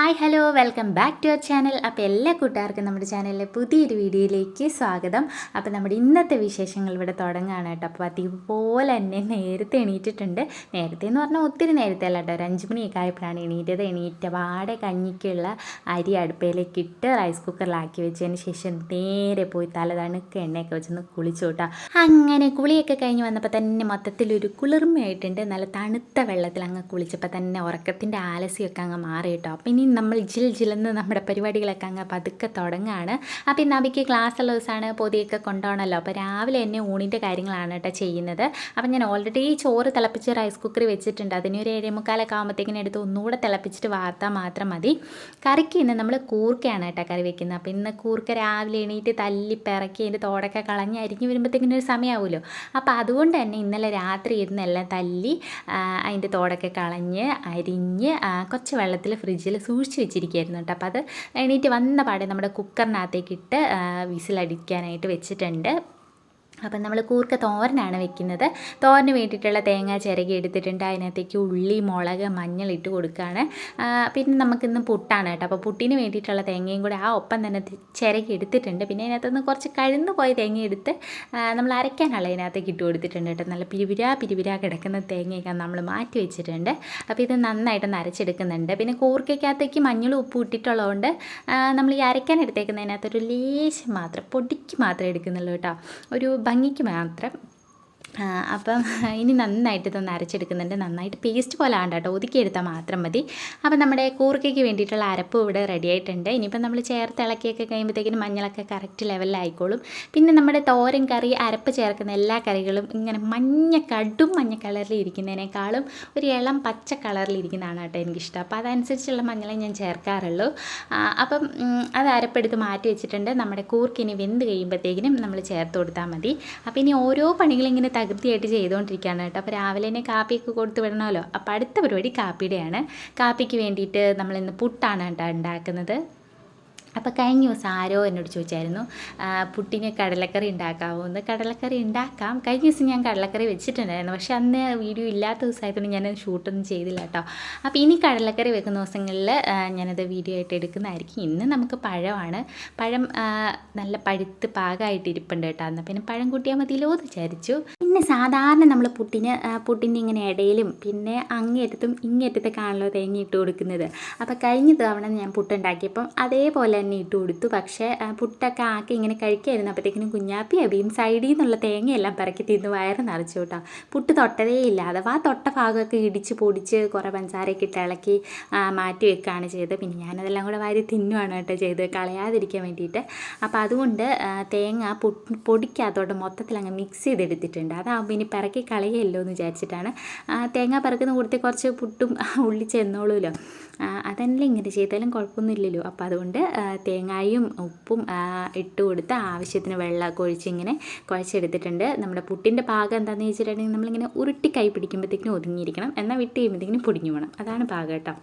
Hi hello welcome back to our channel. അപ്പോൾ എല്ലാ കൂട്ടുകാർക്കും നമ്മുടെ ചാനലിലെ പുതിയൊരു വീഡിയോയിലേക്ക് സ്വാഗതം. അപ്പോൾ നമ്മുടെ ഇന്നത്തെ വിശേഷങ്ങൾ ഇവിടെ തുടങ്ങുകയാണ് കേട്ടോ. അപ്പോൾ അതുപോലെ തന്നെ നേരത്തെ എണീറ്റിട്ടുണ്ട്. നേരത്തെ എന്ന് പറഞ്ഞാൽ ഒത്തിരി നേരത്തെ അല്ല കേട്ടോ, ഒരു 5 മണിയൊക്കെ ആയപ്പോഴാണ് എണീറ്റ പാടെ കഞ്ഞിക്കുള്ള അരി അടുപ്പയിലേക്ക് ഇട്ട് റൈസ് കുക്കറിലാക്കി വെച്ചതിന് ശേഷം നേരെ പോയി തലതണുക്ക് എണ്ണയൊക്കെ വെച്ചൊന്ന് കുളിച്ചു കേട്ടോ. അങ്ങനെ കുളിയൊക്കെ കഴിഞ്ഞ് വന്നപ്പോൾ തന്നെ മൊത്തത്തിലൊരു കുളിർമയായിട്ടുണ്ട്. നല്ല തണുത്ത വെള്ളത്തിൽ അങ്ങ് കുളിച്ചപ്പോൾ തന്നെ ഉറക്കത്തിൻ്റെ ആലസ്യമൊക്കെ അങ്ങ് മാറി കേട്ടോ. അപ്പം ഇനി നമ്മൾ ജില്ലെന്ന് നമ്മുടെ പരിപാടികളൊക്കെ അങ്ങ് പതുക്കെ തുടങ്ങുകയാണ്. അപ്പോൾ ഇന്ന് അബിക്ക് ക്ലാസ്സുള്ള ദിവസമാണ്, പൊതിയൊക്കെ കൊണ്ടുപോകണമല്ലോ. അപ്പോൾ രാവിലെ തന്നെ ഊണിൻ്റെ കാര്യങ്ങളാണ് കേട്ടോ ചെയ്യുന്നത്. അപ്പം ഞാൻ ഓൾറെഡി ചോറ് തിളപ്പിച്ച് റൈസ് കുക്കറിൽ വെച്ചിട്ടുണ്ട്. അതിനൊരു 7:45 ആകുമ്പോഴത്തേക്കിനും എടുത്ത് ഒന്നുകൂടെ തിളപ്പിച്ചിട്ട് വാർത്താൽ മാത്രം മതി. കറിക്ക് ഇന്ന് നമ്മൾ കൂർക്കയാണ് കേട്ടോ കറി വെക്കുന്നത്. അപ്പോൾ ഇന്ന് കൂർക്ക രാവിലെ എണീറ്റ് തല്ലി പിറക്കി അതിൻ്റെ തോടൊക്കെ കളഞ്ഞ് അരിഞ്ഞ് വരുമ്പോഴത്തേക്കിനും ഒരു സമയമാവുമല്ലോ. അപ്പോൾ അതുകൊണ്ട് തന്നെ ഇന്നലെ രാത്രി ഇരുന്നെല്ലാം തല്ലി അതിൻ്റെ തോടൊക്കെ കളഞ്ഞ് അരിഞ്ഞ് കുറച്ച് വെള്ളത്തിൽ ഫ്രിഡ്ജിൽ സൂക്ഷിച്ച് വെച്ചിരിക്കുകയായിരുന്നു കേട്ടോ. അപ്പോൾ അത് എണീറ്റ് വന്ന പാടെ നമ്മുടെ കുക്കറിനകത്തേക്കിട്ട് വിസിലടിക്കാനായിട്ട് വെച്ചിട്ടുണ്ട്. അപ്പം നമ്മൾ കൂർക്ക തോരനാണ് വെക്കുന്നത്. തോരന് വേണ്ടിയിട്ടുള്ള തേങ്ങ ചിരകി എടുത്തിട്ടുണ്ട്. അതിനകത്തേക്ക് ഉള്ളി, മുളക്, മഞ്ഞൾ ഇട്ട് കൊടുക്കുകയാണ്. പിന്നെ നമുക്കിന്ന് പുട്ടാണ് കേട്ടോ. അപ്പോൾ പുട്ടിന് വേണ്ടിയിട്ടുള്ള തേങ്ങയും കൂടെ ഒപ്പം തന്നെ ചിരകി എടുത്തിട്ടുണ്ട്. പിന്നെ അതിനകത്തുനിന്ന് കുറച്ച് കഴുന്ന് പോയ തേങ്ങ എടുത്ത് നമ്മൾ അരയ്ക്കാനുള്ള അതിനകത്തേക്ക് ഇട്ട് കൊടുത്തിട്ടുണ്ട് കേട്ടോ. നല്ല പിരിവിരാ കിടക്കുന്ന തേങ്ങയൊക്കെ നമ്മൾ മാറ്റി വെച്ചിട്ടുണ്ട്. അപ്പോൾ ഇത് നന്നായിട്ടൊന്ന് അരച്ചെടുക്കുന്നുണ്ട്. പിന്നെ കൂർക്കയ്ക്കകത്തേക്ക് മഞ്ഞളും ഉപ്പും ഇട്ടിട്ടുള്ളതുകൊണ്ട് നമ്മൾ ഈ അരയ്ക്കാൻ എടുത്തേക്കുന്നതിനകത്തൊരു ലേശം മാത്രം പൊടിക്ക് മാത്രമേ എടുക്കുന്നുള്ളൂ കേട്ടോ, ഒരു ഭംഗിക്ക് മാത്രം. അപ്പം ഇനി നന്നായിട്ട് ഇതൊന്ന് അരച്ചെടുക്കുന്നുണ്ട്. നന്നായിട്ട് പേസ്റ്റ് പോലെ ആണ്ട കേട്ടോ, ഒതുക്കിയെടുത്താൽ മാത്രം മതി. അപ്പം നമ്മുടെ കൂർക്കയ്ക്ക് വേണ്ടിയിട്ടുള്ള അരപ്പ് ഇവിടെ റെഡി ആയിട്ടുണ്ട്. ഇനിയിപ്പം നമ്മൾ ചേർത്ത് ഇളക്കിയൊക്കെ കഴിയുമ്പോഴത്തേക്കിനും മഞ്ഞളൊക്കെ കറക്റ്റ് ലെവലിലായിക്കോളും. പിന്നെ നമ്മുടെ തോരൻ കറി അരപ്പ് ചേർക്കുന്ന എല്ലാ കറികളും ഇങ്ങനെ കടും മഞ്ഞ കളറിൽ ഇരിക്കുന്നതിനേക്കാളും ഒരു ഇളം പച്ച കളറിൽ ഇരിക്കുന്നതാണ് കേട്ടോ എനിക്കിഷ്ടം. അപ്പോൾ അതനുസരിച്ചുള്ള മഞ്ഞളെ ഞാൻ ചേർക്കാറുള്ളൂ. അപ്പം അത് അരപ്പെടുത്ത് മാറ്റി വെച്ചിട്ടുണ്ട്. നമ്മുടെ കൂർക്കിനി വെന്ത് കഴിയുമ്പോഴത്തേക്കിനും നമ്മൾ ചേർത്ത് കൊടുത്താൽ മതി. അപ്പോൾ ഇനി ഓരോ പണികളും ഇങ്ങനെ തകൃതിയായിട്ട് ചെയ്തുകൊണ്ടിരിക്കുകയാണ് കേട്ടോ. അപ്പോൾ രാവിലെ തന്നെ കാപ്പിയൊക്കെ കൊടുത്ത് വിടണമല്ലോ. അപ്പോൾ അടുത്ത പരിപാടി കാപ്പിയുടെയാണ്. കാപ്പിക്ക് വേണ്ടിയിട്ട് നമ്മളിന്ന് പുട്ടാണ് കേട്ടോ ഉണ്ടാക്കുന്നത്. അപ്പോൾ കഴിഞ്ഞ ദിവസം ആരോ എന്നോട് ചോദിച്ചായിരുന്നു പുട്ടിന് കടലക്കറി ഉണ്ടാക്കാമോ എന്ന്. കടലക്കറി ഉണ്ടാക്കാം. കഴിഞ്ഞ ദിവസം ഞാൻ കടലക്കറി വെച്ചിട്ടുണ്ടായിരുന്നു, പക്ഷേ അന്ന് വീഡിയോ ഇല്ലാത്ത ദിവസമായതുകൊണ്ട് ഞാനത് ഷൂട്ടൊന്നും ചെയ്തില്ല കേട്ടോ. അപ്പോൾ ഇനി കടലക്കറി വെക്കുന്ന ദിവസങ്ങളിൽ ഞാനത് വീഡിയോ ആയിട്ട് എടുക്കുന്നതായിരിക്കും. ഇന്ന് നമുക്ക് പഴമാണ്. പഴം നല്ല പഴുത്ത് പാകമായിട്ട് ഇരിപ്പുണ്ട് കേട്ടോ. എന്നാൽ പിന്നെ പഴം കൂട്ടിയാൽ മതിയല്ലോ എന്ന് വിചാരിച്ചു. പിന്നെ സാധാരണ നമ്മൾ പുട്ടിൻ്റെ ഇങ്ങനെ ഇടയിലും പിന്നെ അങ്ങേറ്റത്തും ഇങ്ങേറ്റത്തൊക്കെയാണല്ലോ തേങ്ങ ഇട്ട് കൊടുക്കുന്നത്. അപ്പോൾ കഴിഞ്ഞ തവണ ഞാൻ പുട്ടുണ്ടാക്കിയപ്പം അതേപോലെ തന്നെ ഇട്ട് കൊടുത്തു. പക്ഷേ പുട്ടൊക്കെ ആക്കി ഇങ്ങനെ കഴിക്കായിരുന്നു. അപ്പോഴത്തേക്കിനും കുഞ്ഞാപ്പി അബിയും സൈഡിൽ നിന്നുള്ള തേങ്ങയെല്ലാം പിറക്കി തിന്ന് വയറ് നിറച്ചു കേട്ടോ. പുട്ട് തൊട്ടതേ ഇല്ല. അഥവാ തൊട്ട ഭാഗമൊക്കെ ഇടിച്ച് പൊടിച്ച് കുറേ പഞ്ചസാരയൊക്കെ ഇട്ട് ഇളക്കി മാറ്റി വെക്കുകയാണ് ചെയ്തത്. പിന്നെ ഞാനതെല്ലാം കൂടെ വാരി തിന്നുവാണ് കേട്ടോ ചെയ്തത്, കളയാതിരിക്കാൻ വേണ്ടിയിട്ട്. അപ്പോൾ അതുകൊണ്ട് തേങ്ങ പൊടിക്കകത്തോട്ട് മൊത്തത്തിൽ അങ്ങ് മിക്സ് ചെയ്തെടുത്തിട്ടുണ്ട്. അതാകുമ്പോൾ ഇനി പിറക്കി കളയല്ലോ എന്ന് വിചാരിച്ചിട്ടാണ്. തേങ്ങ പിറക്കുന്ന കൂട്ടത്തിൽ കുറച്ച് പുട്ടും ഉള്ളി ചെന്നോളൂല്ലോ. അതല്ല ഇങ്ങനെ ചെയ്താലും കുഴപ്പമൊന്നുമില്ലല്ലോ. അപ്പോൾ അതുകൊണ്ട് തേങ്ങയും ഉപ്പും ഇട്ട് കൊടുത്ത് ആവശ്യത്തിന് വെള്ളമൊക്കെ ഒഴിച്ച് ഇങ്ങനെ കുഴച്ചെടുത്തിട്ടുണ്ട്. നമ്മുടെ പുട്ടിൻ്റെ പാകം എന്താണെന്ന് വെച്ചിട്ടുണ്ടെങ്കിൽ നമ്മളിങ്ങനെ ഉരുട്ടി കൈ പിടിക്കുമ്പോഴത്തേക്കിനും ഒതുങ്ങിയിരിക്കണം, എന്നാൽ വിട്ട് കഴിയുമ്പോഴത്തേക്കിനും പൊടിഞ്ഞു വേണം. അതാണ് പാകം കേട്ടോ.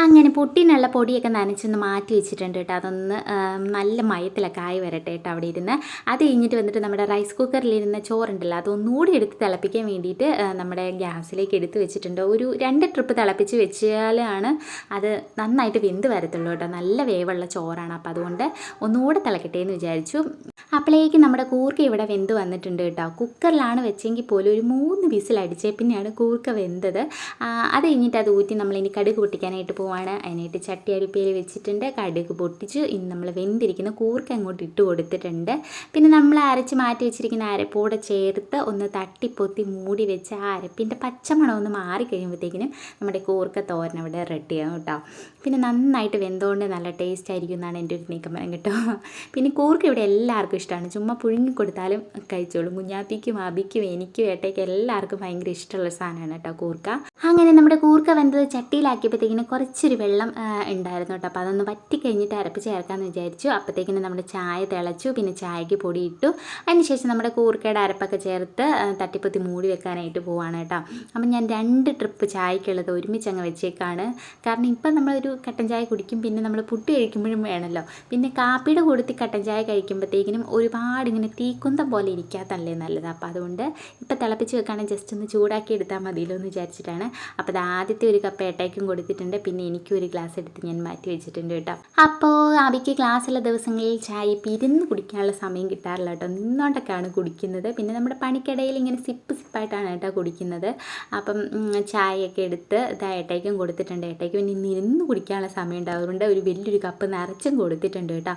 അങ്ങനെ പുട്ടിനുള്ള പൊടിയൊക്കെ നനച്ചൊന്ന് മാറ്റി വെച്ചിട്ടുണ്ട് കേട്ടോ. അതൊന്ന് നല്ല മയത്തിലൊക്കെ ആയി വരട്ടെ കേട്ടോ അവിടെ ഇരുന്ന്. അത് കഴിഞ്ഞിട്ട് വന്നിട്ട് നമ്മുടെ റൈസ് കുക്കറിലിരുന്ന ചോറുണ്ടല്ലോ, അതൊന്നുകൂടി എടുത്ത് തിളപ്പിക്കാൻ വേണ്ടിയിട്ട് നമ്മുടെ ഗ്യാസിലേക്ക് എടുത്ത് വെച്ചിട്ടുണ്ട്. ഒരു 2 ട്രിപ്പ് തിളപ്പിച്ച് വെച്ചാലാണ് അത് നന്നായിട്ട് വെന്ത് വരത്തുള്ളൂ കേട്ടോ. നല്ല വേവുള്ള ചോറാണ്. അപ്പോൾ അതുകൊണ്ട് ഒന്നുകൂടെ തിളക്കട്ടെ എന്ന് വിചാരിച്ചു. അപ്പോഴേക്ക് നമ്മുടെ കൂർക്ക ഇവിടെ വെന്ത് വന്നിട്ടുണ്ട് കേട്ടോ. കുക്കറിലാണ് വെച്ചെങ്കിൽ പോലും ഒരു 3 വിസിലടിച്ചേ പിന്നെയാണ് കൂർക്ക വെന്തത്. അത് കഴിഞ്ഞിട്ട് അത് ഊറ്റി നമ്മളിനി കടുക് പൊട്ടിക്കാനായിട്ട് പോവാണ്. അതിനായിട്ട് ചട്ടി അടുപ്പയിൽ വെച്ചിട്ടുണ്ട്. കടുക് പൊട്ടിച്ച് ഇനി നമ്മൾ വെന്തിരിക്കുന്ന കൂർക്ക അങ്ങോട്ട് ഇട്ട് കൊടുത്തിട്ടുണ്ട്. പിന്നെ നമ്മൾ അരച്ച് മാറ്റി വെച്ചിരിക്കുന്ന അരപ്പോടെ ചേർത്ത് ഒന്ന് തട്ടിപ്പൊത്തി മൂടി വെച്ച് ആ അരപ്പിൻ്റെ പച്ചമണം ഒന്ന് മാറി കഴിയുമ്പോഴത്തേക്കിനും നമ്മുടെ കൂർക്ക തോരൻ അവിടെ റെഡിയാകും കേട്ടോ. പിന്നെ നന്നായിട്ട് വെന്തോണ്ട് നല്ല ടേസ്റ്റ് ആയിരിക്കും എന്നാണ് എൻ്റെ ഒരു നിഗമനം കേട്ടോ. പിന്നെ കൂർക്ക ഇവിടെ എല്ലാവർക്കും ഇഷ്ടമാണ്. ചുമ്മാ പുഴുങ്ങി കൊടുത്താലും കഴിച്ചോളും. കുഞ്ഞാപ്പിക്കും അബിക്കും എനിക്കും ഏട്ടയ്ക്കും എല്ലാവർക്കും ഭയങ്കര ഇഷ്ടമുള്ള സാധനമാണ് കേട്ടോ കൂർക്ക. അങ്ങനെ നമ്മുടെ കൂർക്ക വെന്തത് ചട്ടിയിലാക്കിയപ്പോഴത്തേക്കിനും കുറച്ചൊരു വെള്ളം ഉണ്ടായിരുന്നു കേട്ടോ. അപ്പോൾ അതൊന്ന് വറ്റി കഴിഞ്ഞിട്ട് അരപ്പ് ചേർക്കാമെന്ന് വിചാരിച്ചു. അപ്പോഴത്തേക്കിനും നമ്മുടെ ചായ തിളച്ചു. പിന്നെ ചായക്ക് പൊടി ഇട്ടു. അതിനുശേഷം നമ്മുടെ കൂർക്കയുടെ അരപ്പൊക്കെ ചേർത്ത് തട്ടിപ്പൊത്തി മൂടി വെക്കാനായിട്ട് പോവാണ് കേട്ടോ. അപ്പം ഞാൻ 2 ട്രിപ്പ് ചായക്കുള്ളത് ഒരുമിച്ച് അങ്ങ് വെച്ചേക്കാണ്. കാരണം ഇപ്പം നമ്മളൊരു കട്ടൻ ചായ കുടിക്കും, പിന്നെ നമ്മൾ പുട്ട് കഴിക്കുമ്പോഴും വേണമല്ലോ. പിന്നെ കാപ്പിയുടെ കൂടത്തിൽ കട്ടൻ ചായ കഴിക്കുമ്പോഴത്തേക്കിനും ആകുമ്പോഴത്തേക്കിനും ഒരുപാട് ഇങ്ങനെ തീക്കുന്തം പോലെ ഇരിക്കാത്തല്ലേ നല്ലത്. അപ്പോൾ അതുകൊണ്ട് ഇപ്പോൾ തിളപ്പിച്ച് വെക്കുകയാണെങ്കിൽ ജസ്റ്റ് ഒന്ന് ചൂടാക്കി എടുത്താൽ മതിയല്ലോ എന്ന് വിചാരിച്ചിട്ടാണ്. അപ്പോൾ അത് ആദ്യത്തെ ഒരു കപ്പ് ഏട്ടായിക്കും കൊടുത്തിട്ടുണ്ട്, പിന്നെ എനിക്കും ഒരു ഗ്ലാസ് എടുത്ത് ഞാൻ മാറ്റി വെച്ചിട്ടുണ്ട് കേട്ടോ. അപ്പോൾ അബിക്ക് ക്ലാസ്സുള്ള ദിവസങ്ങളിൽ ചായ ഇപ്പോൾ ഇരുന്ന് കുടിക്കാനുള്ള സമയം കിട്ടാറില്ല കേട്ടോ, നിന്നോണ്ടൊക്കെയാണ് കുടിക്കുന്നത്. പിന്നെ നമ്മുടെ പണിക്കിടയിൽ ഇങ്ങനെ സിപ്പായിട്ടാണ് കേട്ടോ കുടിക്കുന്നത്. അപ്പം ചായയൊക്കെ എടുത്ത് ഏട്ടായിക്കും കൊടുത്തിട്ടുണ്ട്. ഏട്ടായിക്ക് പിന്നെ ഇന്ന് ഇരുന്ന് കുടിക്കാനുള്ള സമയം ഉണ്ടാവുന്നുണ്ട്, ഒരു വലിയൊരു കപ്പ് നിറച്ചും കൊടുത്തിട്ടുണ്ട് കേട്ടോ.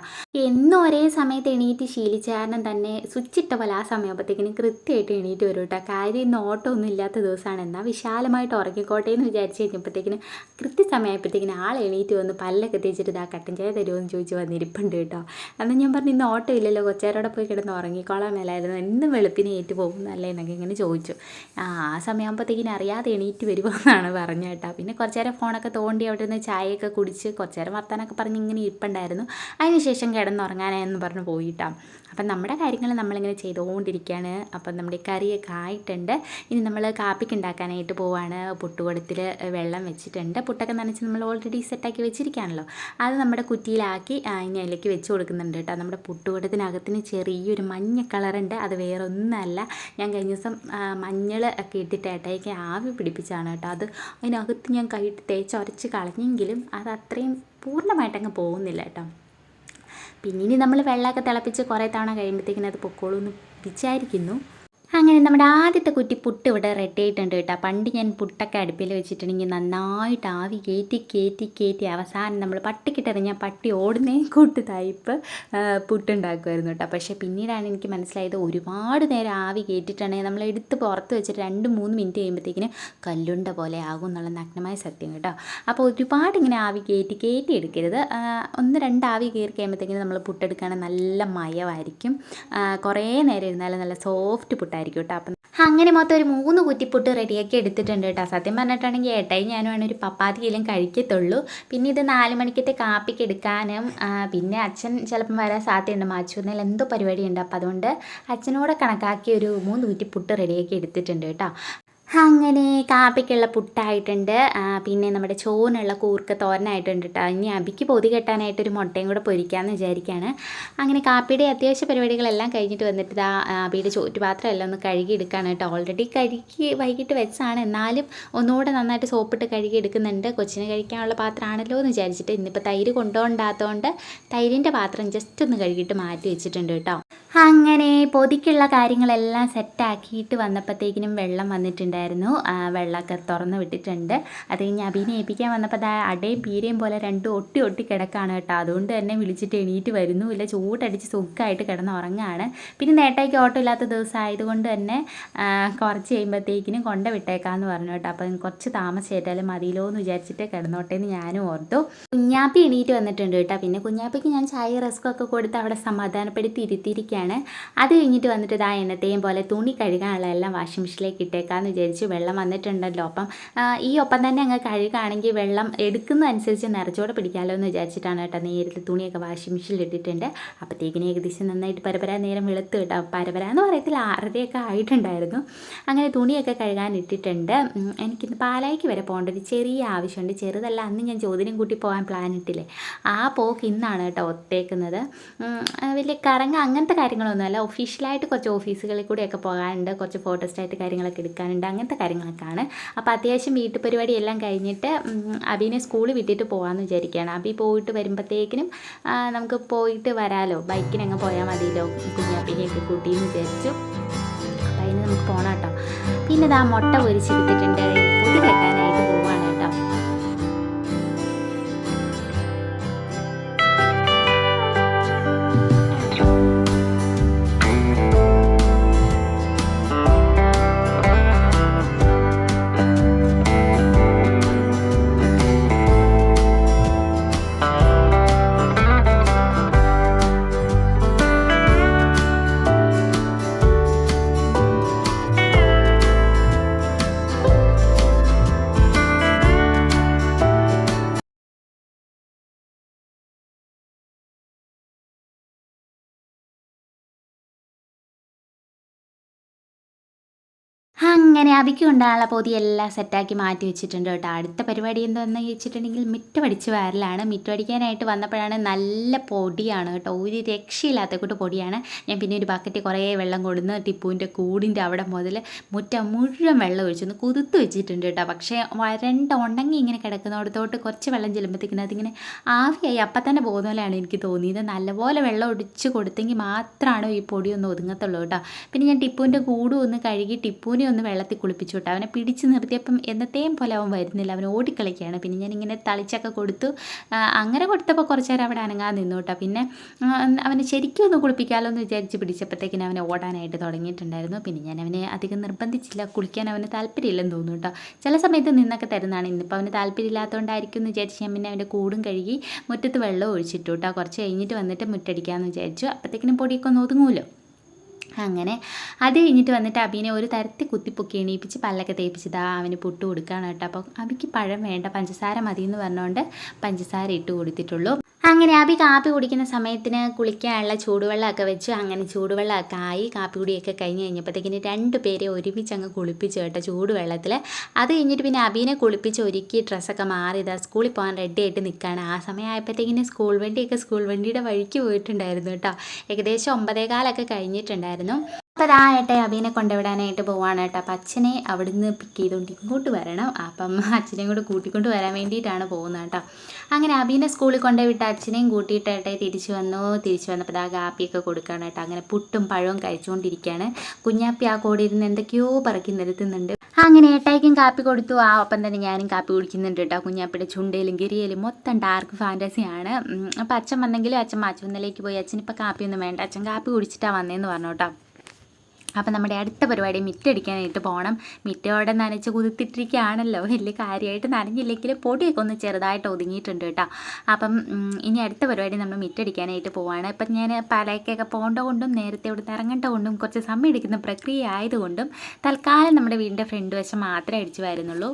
എന്നും ഒരേ സമയത്ത് എണീറ്റ് ശീലിച്ച കാരണം തന്നെ സ്വിച്ച് ഇട്ട പോലെ ആ സമയമാകുമ്പോഴത്തേക്കിനും കൃത്യമായിട്ട് എണീറ്റ് വരും കേട്ടോ. കാര്യം ഇന്ന് ഓട്ടമൊന്നും ഇല്ലാത്ത ദിവസമാണ്, എന്നാൽ വിശാലമായിട്ട് ഉറങ്ങിക്കോട്ടെ എന്ന് വിചാരിച്ച് കഴിഞ്ഞപ്പോഴത്തേക്കിനും കൃത്യസമയപ്പോഴത്തേക്കിനും ആൾ എണീറ്റ് വന്ന് പല്ലൊക്കെ തേച്ചിട്ട് ഇതാ കട്ടൻ ചായ തരുമോ എന്ന് ചോദിച്ച് വന്നിരിപ്പുണ്ട് കേട്ടോ. അന്ന് ഞാൻ പറഞ്ഞു ഇന്ന് ഓട്ടം ഇല്ലല്ലോ, കൊച്ചേരോടെ പോയി കിടന്ന് ഉറങ്ങിക്കോളാൻ മേലായിരുന്നു, എന്നും വെളുപ്പിന് ഏറ്റു പോകുന്നല്ലേ എന്നൊക്കെ ഇങ്ങനെ ചോദിച്ചു. ആ സമയമാകുമ്പോഴത്തേക്കിനും അറിയാതെ എണീറ്റ് വരുമെന്നാണ് പറഞ്ഞു കേട്ടോ. പിന്നെ കുറച്ച് നേരം ഫോണൊക്കെ തോണ്ടി അവിടെ നിന്ന് ചായയൊക്കെ കുടിച്ച് കുറച്ച് നേരം വർത്താനൊക്കെ പറഞ്ഞ് ഇങ്ങനെ ഇരിപ്പുണ്ടായിരുന്നു. അതിനുശേഷം കിടന്നുറങ്ങാനായെന്ന് പറഞ്ഞ് പോയിട്ടാണ്. അപ്പം നമ്മുടെ കാര്യങ്ങൾ നമ്മളിങ്ങനെ ചെയ്തുകൊണ്ടിരിക്കുകയാണ്. അപ്പം നമ്മുടെ കറിയൊക്കെ ആയിട്ടുണ്ട്. ഇനി നമ്മൾ കാപ്പിക്ക് ഉണ്ടാക്കാനായിട്ട് പോവാണ്. പുട്ടുകുടത്തിൽ വെള്ളം വെച്ചിട്ടുണ്ട്. പുട്ടൊക്കെ നനച്ച് നമ്മൾ ഓൾറെഡി സെറ്റാക്കി വെച്ചിരിക്കുകയാണല്ലോ, അത് നമ്മുടെ കുറ്റിയിലാക്കി ഇനി അതിലേക്ക് വെച്ച് കൊടുക്കുന്നുണ്ട് കേട്ടോ. നമ്മുടെ പുട്ടുകുടത്തിനകത്തിന് ചെറിയൊരു മഞ്ഞ കളറുണ്ട്, അത് വേറെ ഒന്നല്ല, ഞാൻ കഴിഞ്ഞ ദിവസം മഞ്ഞൾ ഒക്കെ ഇട്ടിട്ട് ഏട്ടായിക്ക് ആവി പിടിപ്പിച്ചാണ് കേട്ടോ. അത് അതിനകത്ത് ഞാൻ കൈയിട്ട് തേച്ചൊരച്ച് കളഞ്ഞെങ്കിലും അത് അത്രയും പൂർണ്ണമായിട്ടങ്ങ് പോകുന്നില്ല കേട്ടോ. പിന്നെ ഇനി നമ്മൾ വെള്ളമൊക്കെ തിളപ്പിച്ച് കുറേ തവണ കഴിയുമ്പോഴത്തേക്കിനും അത് പൊക്കോളൂ എന്ന് വിചാരിക്കുന്നു. അങ്ങനെ നമ്മുടെ ആദ്യത്തെ കുറ്റി പുട്ട് ഇവിടെ റെഡി ആയിട്ടുണ്ട് കേട്ടോ. പണ്ട് ഞാൻ പുട്ടൊക്കെ അടുപ്പിൽ വെച്ചിട്ടുണ്ടെങ്കിൽ നന്നായിട്ട് ആവി കയറ്റി അവസാനം നമ്മൾ പട്ടിക്കിട്ടെറിഞ്ഞാൽ പട്ടി ഓടുന്നേ കൂട്ട് ടൈപ്പ് പുട്ടുണ്ടാക്കുമായിരുന്നു കേട്ടോ. പക്ഷേ പിന്നീടാണ് എനിക്ക് മനസ്സിലായത് ഒരുപാട് നേരം ആവി കയറ്റിയിട്ടുണ്ടെങ്കിൽ നമ്മൾ എടുത്ത് പുറത്ത് വെച്ചിട്ട് 2-3 മിനിറ്റ് കഴിയുമ്പോഴത്തേക്കിന് കല്ലുണ്ട പോലെ ആകും എന്നുള്ള നഗ്നമായ സത്യം കേട്ടോ. അപ്പോൾ ഒരുപാട് ഇങ്ങനെ ആവി കയറ്റി എടുക്കരുത്. 1-2 ആവി കയറി കഴിയുമ്പോഴത്തേക്കിന് നമ്മൾ പുട്ടെടുക്കുകയാണെങ്കിൽ നല്ല മയമായിരിക്കും, കുറേ നേരം ഇരുന്നാലും നല്ല സോഫ്റ്റ് പുട്ടായിരിക്കും കേട്ടോ. അപ്പം അങ്ങനെ മൊത്തം ഒരു 3 കുറ്റിപ്പുട്ട് റെഡിയാക്കി എടുത്തിട്ടുണ്ട് കേട്ടോ. സത്യം പറഞ്ഞിട്ടുണ്ടെങ്കിൽ ഏട്ടായി ഞാനുമാണ് ഒരു പപ്പാതിയിലും കഴിക്കത്തുള്ളൂ. പിന്നെ ഇത് 4 മണിക്കത്തെ കാപ്പിക്ക് എടുക്കാനും പിന്നെ അച്ഛൻ ചിലപ്പം വരാൻ സാധ്യതയുണ്ട്, മാച്ചൂർന്നതിൽ എന്തോ പരിപാടിയുണ്ട്. അപ്പോൾ അതുകൊണ്ട് അച്ഛനോടെ കണക്കാക്കി ഒരു 3 കുറ്റിപ്പുട്ട് റെഡിയാക്കി എടുത്തിട്ടുണ്ട് കേട്ടോ. അങ്ങനെ കാപ്പിക്കുള്ള പുട്ടായിട്ടുണ്ട്. പിന്നെ നമ്മുടെ ചോറിനുള്ള കൂർക്ക തോരനായിട്ടുണ്ട് കേട്ടോ. ഇനി അബിക്ക് പൊതി കെട്ടാനായിട്ടൊരു മുട്ടയും കൂടെ പൊരിക്കാമെന്ന് വിചാരിക്കുകയാണ്. അങ്ങനെ കാപ്പിയുടെ അത്യാവശ്യ പരിപാടികളെല്ലാം കഴിഞ്ഞിട്ട് വന്നിട്ട് ഇതാ അബിയുടെ ചോറ്റുപാത്രം എല്ലാം ഒന്ന് കഴുകി എടുക്കുകയാണ് കേട്ടോ. ഓൾറെഡി കഴുകി വൈകിട്ട് വെച്ചാണ്, എന്നാലും ഒന്നുകൂടെ നന്നായിട്ട് സോപ്പിട്ട് കഴുകി എടുക്കുന്നുണ്ട്. കൊച്ചിന് കഴിക്കാനുള്ള പാത്രമാണല്ലോ എന്ന് വിചാരിച്ചിട്ട്. ഇന്നിപ്പോൾ തൈര് കൊണ്ടുപോകണ്ടാത്തതുകൊണ്ട് തൈരിൻ്റെ പാത്രം ജസ്റ്റ് ഒന്ന് കഴുകിയിട്ട് മാറ്റി വെച്ചിട്ടുണ്ട് കേട്ടോ. അങ്ങനെ പൊതിക്കുള്ള കാര്യങ്ങളെല്ലാം സെറ്റാക്കിയിട്ട് വന്നപ്പോഴത്തേക്കിനും വെള്ളം വന്നിട്ടുണ്ടായിരുന്നു. വെള്ളമൊക്കെ തുറന്ന് വിട്ടിട്ടുണ്ട്. അത് കഴിഞ്ഞ് അബീനെ ഏൽപ്പിക്കാൻ വന്നപ്പോൾ അത് അടയും പീരയും പോലെ രണ്ടും ഒട്ടി കിടക്കുകയാണ് കേട്ടോ. അതുകൊണ്ട് തന്നെ വിളിച്ചിട്ട് എണീറ്റ് വരുന്നു ഇല്ല, ചൂടടിച്ച് സുഖമായിട്ട് കിടന്ന് ഉറങ്ങുകയാണ്. പിന്നെ നേട്ടായിക്ക് ഓട്ടം ഇല്ലാത്ത ദിവസം ആയതുകൊണ്ട് തന്നെ കുറച്ച് കഴിയുമ്പോഴത്തേക്കിനും കൊണ്ട വിട്ടേക്കാമെന്ന് പറഞ്ഞു കേട്ടോ. അപ്പം കുറച്ച് താമസിച്ചാലും മതിയല്ലോ എന്ന് വിചാരിച്ചിട്ട് കിടന്നോട്ടെ എന്ന് ഞാനും ഓർത്തു. കുഞ്ഞാപ്പി എണീറ്റ് വന്നിട്ടുണ്ട് കേട്ടോ. പിന്നെ കുഞ്ഞാപ്പിക്ക് ഞാൻ ചായ റസ്കൊക്കെ കൊടുത്ത് അവിടെ സമാധാനപ്പെടുത്തി ഇരുത്തിയിരിക്കുകയാണ്. അത് കഴിഞ്ഞിട്ട് വന്നിട്ട് ഇതാ എന്നത്തെയും പോലെ തുണി കഴുകാനുള്ള എല്ലാം വാഷിംഗ് മെഷീനിലേക്ക് ഇട്ടേക്കാമെന്ന് വിചാരിച്ചു. വെള്ളം വന്നിട്ടുണ്ടല്ലോ, അപ്പം ഈ ഒപ്പം തന്നെ അങ്ങ് കഴുകുകയാണെങ്കിൽ വെള്ളം എടുക്കുന്നതനുസരിച്ച് നിറച്ചോടെ പിടിക്കാമല്ലോ എന്ന് വിചാരിച്ചിട്ടാണ് കേട്ടോ നേരത്തെ തുണിയൊക്കെ വാഷിംഗ് മെഷീനിൽ ഇട്ടിട്ടുണ്ട്. അപ്പോഴത്തേക്കിനും ഏകദേശം നന്നായിട്ട് പരപരാ നേരം വെളുത്ത് കേട്ടോ. പരപരാന്ന് പറയത്തില്ല, 6:30 ആയിട്ടുണ്ടായിരുന്നു. അങ്ങനെ തുണിയൊക്കെ കഴുകാൻ ഇട്ടിട്ടുണ്ട്. എനിക്കിന്ന് പാലായിക്ക് വരെ പോകേണ്ട ഒരു ചെറിയ ആവശ്യമുണ്ട്. ചെറുതല്ല, അന്ന് ഞാൻ ചോദ്യം കൂട്ടി പോകാൻ പ്ലാൻ ഇട്ടില്ലേ, ആ പോക്ക് ഇന്നാണ് കേട്ടോ ഒത്തേക്കുന്നത്. വലിയ കറങ്ങ അങ്ങനത്തെ കാര്യങ്ങളൊന്നുമല്ല, ഒഫീഷ്യലായിട്ട് കുറച്ച് ഓഫീസുകളിൽ കൂടെയൊക്കെ പോകാനുണ്ട്, കുറച്ച് ഫോട്ടോസ്റ്റായിട്ട് കാര്യങ്ങളൊക്കെ എടുക്കാനുണ്ട്, അങ്ങനത്തെ കാര്യങ്ങളൊക്കെയാണ്. അപ്പോൾ അത്യാവശ്യം വീട്ടു പരിപാടി എല്ലാം കഴിഞ്ഞിട്ട് അബീനെ സ്കൂളിൽ വിട്ടിട്ട് പോകാമെന്ന് വിചാരിക്കുകയാണ്. അബി പോയിട്ട് വരുമ്പോഴത്തേക്കിനും നമുക്ക് പോയിട്ട് വരാമല്ലോ, ബൈക്കിനങ്ങ് പോയാൽ മതിയല്ലോ കുഞ്ഞാപ്പിനെയൊക്കെ കൂട്ടിയെന്ന് വിചാരിച്ചു. അപ്പോൾ അതിന് നമുക്ക് പോകണം കേട്ടോ. പിന്നെ ഇതാ മുട്ട പൊരിച്ചെടുത്തിട്ടുണ്ട്, പൊടി കെട്ടാനായിട്ട് പോവാണ് കേട്ടോ. അങ്ങനെ അബിക്ക് കൊണ്ടാണുള്ള പൊതിയെല്ലാം സെറ്റാക്കി മാറ്റി വെച്ചിട്ടുണ്ട് കേട്ടോ. അടുത്ത പരിപാടി എന്താണെന്ന് വെച്ചിട്ടുണ്ടെങ്കിൽ മിറ്റമടിച്ച് വാരലാണ്. മിറ്റമടിക്കാനായിട്ട് വന്നപ്പോഴാണ് നല്ല പൊടിയാണ് കേട്ടോ, ഒരു രക്ഷയില്ലാത്ത കൂട്ട് പൊടിയാണ്. ഞാൻ പിന്നെ ഒരു ബക്കറ്റ് കുറേ വെള്ളം കൊടുന്ന് ടിപ്പുവിൻ്റെ കൂടിൻ്റെ അവിടെ മുതൽ മുറ്റം മുഴുവൻ വെള്ളം ഒഴിച്ചൊന്ന് കുതിർത്ത് വെച്ചിട്ടുണ്ട് കേട്ടോ. പക്ഷേ ഉണങ്ങി ഇങ്ങനെ കിടക്കുന്നിടത്തോട്ട് കുറച്ച് വെള്ളം ചെല്ലുമ്പോഴത്തേക്കിനും അതിങ്ങനെ ആവിയായി അപ്പം തന്നെ പോകുന്ന പോലെയാണ് എനിക്ക് തോന്നിയത്. നല്ലപോലെ വെള്ളം ഒഴിച്ച് കൊടുത്തെങ്കിൽ മാത്രമാണ് ഈ പൊടിയൊന്ന് ഒതുങ്ങത്തുള്ളൂ കേട്ടോ. പിന്നെ ഞാൻ ടിപ്പുവിൻ്റെ കൂടും ഒന്ന് കഴുകി ടിപ്പുവിനെ ഒന്ന് വെള്ളത്തിൽ കുളിപ്പിച്ചു വിട്ടു. അവനെ പിടിച്ച് നിർത്തിയപ്പം എന്നത്തെയും പോലെ അവൻ വരുന്നില്ല, അവൻ ഓടിക്കളിക്കുകയാണ്. പിന്നെ ഞാനിങ്ങനെ തളിച്ചൊക്കെ കൊടുത്തു. അങ്ങനെ കൊടുത്തപ്പോൾ കുറച്ച് നേരം അവിടെ അനങ്ങാതെ നിന്നു കേട്ടോ. പിന്നെ അവനെ ശരിക്കും ഒന്ന് കുളിപ്പിക്കാമല്ലോ എന്ന് വിചാരിച്ച് പിടിച്ചപ്പോഴത്തേക്കിനും അവനെ ഓടാനായിട്ട് തുടങ്ങിയിട്ടുണ്ടായിരുന്നു. പിന്നെ ഞാൻ അവനെ അധികം നിർബന്ധിച്ചില്ല, കുളിക്കാൻ അവന് താല്പര്യമില്ലെന്ന് തോന്നുന്നു കേട്ടോ. ചില സമയത്ത് നിന്നൊക്കെ തരുന്നതാണ്. ഇന്നിപ്പോൾ അവന് താല്പര്യമില്ലാത്തതുകൊണ്ടായിരിക്കും എന്ന് വിചാരിച്ച് ഞാൻ പിന്നെ അവൻ്റെ കൂടും കഴുകി മുറ്റത്ത് വെള്ളം ഒഴിച്ചിട്ടു കേട്ടോ. കുറച്ച് കഴിഞ്ഞിട്ട് വന്നിട്ട് മുറ്റടിക്കാമെന്ന് വിചാരിച്ചു. അപ്പോഴത്തേക്കിനും പൊടിയൊക്കെ ഒന്ന് ഒതുങ്ങുമല്ലോ. അങ്ങനെ അത് കഴിഞ്ഞിട്ട് വന്നിട്ട് അബീനെ ഒരു തരത്തിൽ കുത്തിപ്പൊക്കി എണീപ്പിച്ച് പല്ലൊക്കെ തേപ്പിച്ചതാ അവന് പുട്ട് കൊടുക്കുകയാണ് കേട്ടോ. അപ്പോൾ അബിക്ക് പഴം വേണ്ട, പഞ്ചസാര മതി എന്ന് പറഞ്ഞുകൊണ്ട് പഞ്ചസാര ഇട്ട് കൊടുത്തിട്ടുള്ളൂ. അങ്ങനെ അബി കാപ്പി കുടിക്കുന്ന സമയത്തിന് കുളിക്കാനുള്ള ചൂടുവെള്ളമൊക്കെ വെച്ച് അങ്ങനെ ചൂടുവെള്ളമൊക്കെ ആയി. കാപ്പി കുടിയൊക്കെ കഴിഞ്ഞ് കഴിഞ്ഞപ്പോഴത്തേക്കിന് 2 പേരെ ഒരുമിച്ച് അങ്ങ് കുളിപ്പിച്ച് കേട്ടോ ചൂടുവെള്ളത്തിൽ. അത് കഴിഞ്ഞിട്ട് പിന്നെ അബീനെ കുളിപ്പിച്ച് ഒരുക്കി ഡ്രസ്സൊക്കെ മാറി ഇതാ സ്കൂളിൽ പോകാൻ റെഡി ആയിട്ട് നിൽക്കുകയാണ്. ആ സമയമായപ്പോഴത്തേക്കിന് സ്കൂൾ വണ്ടിയുടെ വഴിക്ക് പോയിട്ടുണ്ടായിരുന്നു കേട്ടോ. ഏകദേശം 9:15 കഴിഞ്ഞിട്ടുണ്ടായിരുന്നു. അപ്പോൾ ആ ഏട്ടൻ അബീനെ കൊണ്ടുവിടാനായിട്ട് പോവാണ് കേട്ടോ. അപ്പം അച്ഛനെ അവിടുന്ന് പിക്ക് ചെയ്തുകൊണ്ട് ഇങ്ങോട്ട് വരണം. അപ്പം അച്ഛനെയും കൂടെ കൂട്ടിക്കൊണ്ട് വരാൻ വേണ്ടിയിട്ടാണ് പോകുന്നത് കേട്ടോ. അങ്ങനെ അബീനെ സ്കൂളിൽ കൊണ്ടുവിട്ട് അച്ഛനെയും കൂട്ടിയിട്ട് ഏട്ടൻ തിരിച്ചു വന്നപ്പോൾ ആ കാപ്പിയൊക്കെ കൊടുക്കുകയാണ് കേട്ടോ. അങ്ങനെ പുട്ടും പഴവും കഴിച്ചുകൊണ്ടിരിക്കുകയാണ്. കുഞ്ഞാപ്പി ആ കൂടെ ഇരുന്ന് എന്തൊക്കെയോ പറക്കി നിരത്തുന്നുണ്ട്. അങ്ങനെ ഏട്ടായിക്കും കാപ്പി കൊടുത്തു. ആ ഒപ്പം തന്നെ ഞാനും കാപ്പി കുടിക്കുന്നുണ്ട് കേട്ടോ. കുഞ്ഞാപ്പിയുടെ ചുണ്ടയിലും ഗിരിയിലും മൊത്തം ഡാർക്ക് ഫാൻറ്റസിയാണ്. അപ്പോൾ അച്ഛൻ വന്നെങ്കിലും അച്ഛൻ മാച്ചുന്നലേക്ക് പോയി അച്ഛനിപ്പോൾ കാപ്പിയൊന്നും വേണ്ട, അച്ഛൻ കാപ്പി കുടിച്ചിട്ടാണ് വന്നതെന്ന് പറഞ്ഞു കേട്ടോ. അപ്പം നമ്മുടെ അടുത്ത പരിപാടി മിറ്റടിക്കാനായിട്ട് പോകണം. മിറ്റോടെ നനച്ച് കുതിർത്തിട്ടിരിക്കുകയാണല്ലോ, വലിയ കാര്യമായിട്ട് നനഞ്ഞില്ലെങ്കിൽ പൊടിയൊക്കെ ഒന്ന് ചെറുതായിട്ട് ഒതുങ്ങിയിട്ടുണ്ട് കേട്ടോ. അപ്പം ഇനി അടുത്ത പരിപാടി നമ്മൾ മിറ്റടിക്കാനായിട്ട് പോവാണ്. ഇപ്പം ഞാൻ പലക്കൊക്കെ പോകേണ്ട കൊണ്ടും നേരത്തെ ഇവിടുന്ന് ഇറങ്ങേണ്ട കൊണ്ടും കുറച്ച് സമയം എടുക്കുന്ന പ്രക്രിയ ആയതുകൊണ്ടും തൽക്കാലം നമ്മുടെ വീടിൻ്റെ ഫ്രണ്ട് വശം മാത്രമേ അടിച്ചു വരുന്നുള്ളൂ.